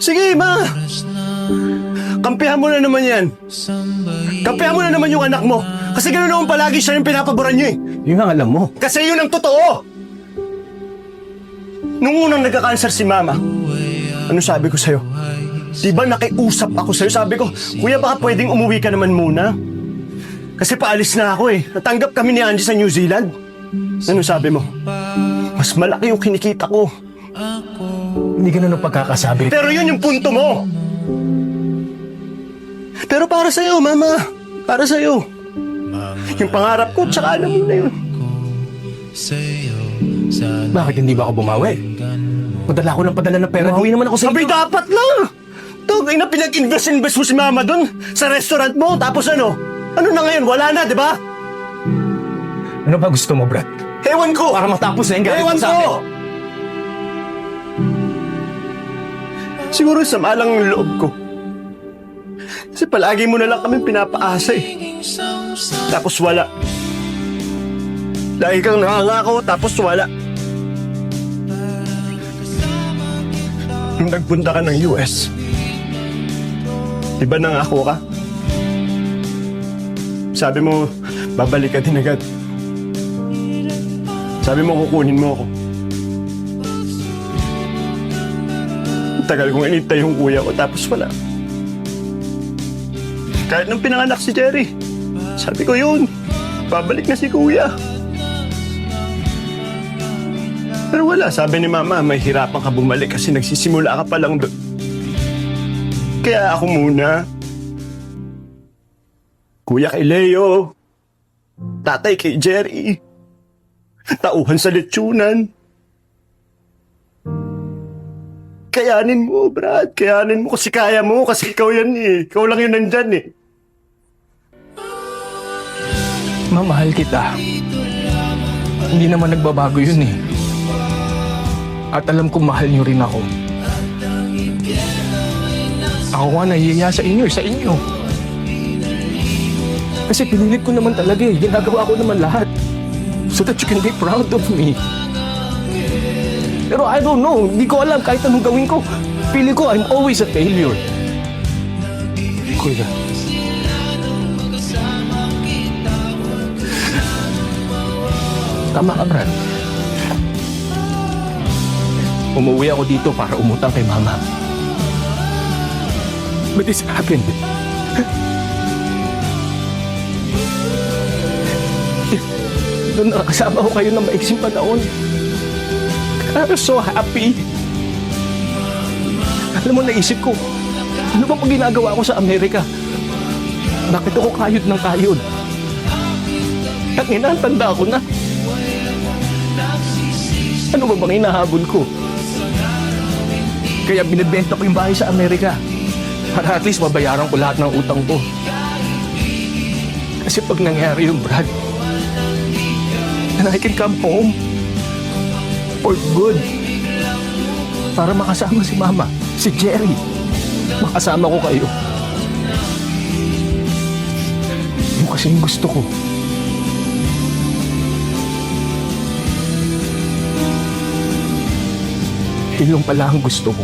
Sige, ma! Kampihan mo na naman yan. Kampihan mo na naman yung anak mo. Kasi gano'n naman palagi siya yung pinapaboran niyo eh. Yun ang alam mo. Kasi yun ang totoo! Nung unang nagka-cancer si Mama, ano sabi ko sa'yo? Diba nakiusap ako sa'yo? Sabi ko, Kuya, baka pwedeng umuwi ka naman muna. Kasi paalis na ako eh. Natanggap kami ni Angie sa New Zealand. Ano sabi mo? Mas malaki yung kinikita ko. Hindi ganun ang pagkakasabi. Pero yun yung punto mo! Pero para sa'yo, Mama. Para sa'yo. Yung pangarap ko, tsaka alam mo na yun. Bakit hindi ba ako bumawi? Padala ko ng padala ng pera. Bumawi naman ako sa Sabi dapat lang! Tugay na pinag-invest mo si Mama dun sa restaurant mo. Tapos ano? Ano na ngayon? Wala na, di ba? Ano ba gusto mo, Brad? Ewan ko! Para matapos na yung galit Ewan mo sa akin. ko! Siguro sama lang ang loob ko. Kasi palagi mo na lang kami pinapaasa eh. Tapos wala. Lagi kang nakangako, tapos wala. Nung nagpunta ka ng US, di ba nangako ka? Sabi mo, babalik ka din agad. Sabi mo, kukunin mo ako. Tagal kong inintay yung kuya ko, tapos wala. Kahit nung pinanganak si Jerry, sabi ko yun, babalik na si kuya. Pero wala, sabi ni Mama, may hirapan ka bumalik kasi nagsisimula ka pa lang doon. Kaya ako muna. Kuya kay Leo, tatay kay Jerry, tauhan sa letyunan. Kayanin mo, Brad. Kayanin mo kasi kaya mo. Kasi ikaw yan eh. Ikaw lang yun nandyan eh. Mamahal kita. Hindi naman nagbabago yun eh. At alam kong mahal niyo rin ako. Ako nga nahihiya sa inyo. Kasi pinilit ko naman talaga eh. Ginagawa ko naman lahat. So that you can be proud of me. Pero I don't know. Hindi ko alam kahit anong gawin ko. Pili ko I'm always a failure. Kuya. Tama ka, Brad. Umuwi ako dito para umutang kay Mama. But this happened. Doon nakasama ko kayo ng maiksing panahon. I was so happy. Alam mo, naisip ko, ano bang ginagawa ko sa Amerika? Bakit ako kayod ng kayod? At inantanda ako na. Ano ba bang hinahabol ko? Kaya binibenta ko yung bahay sa Amerika para at least mabayaran ko lahat ng utang ko. Kasi pag nangyari yung Brad, and I can come home for good. Para makasama si Mama, si Jerry. Makasama ko kayo. Yung kasi yung gusto ko. Yun pala ang gusto ko.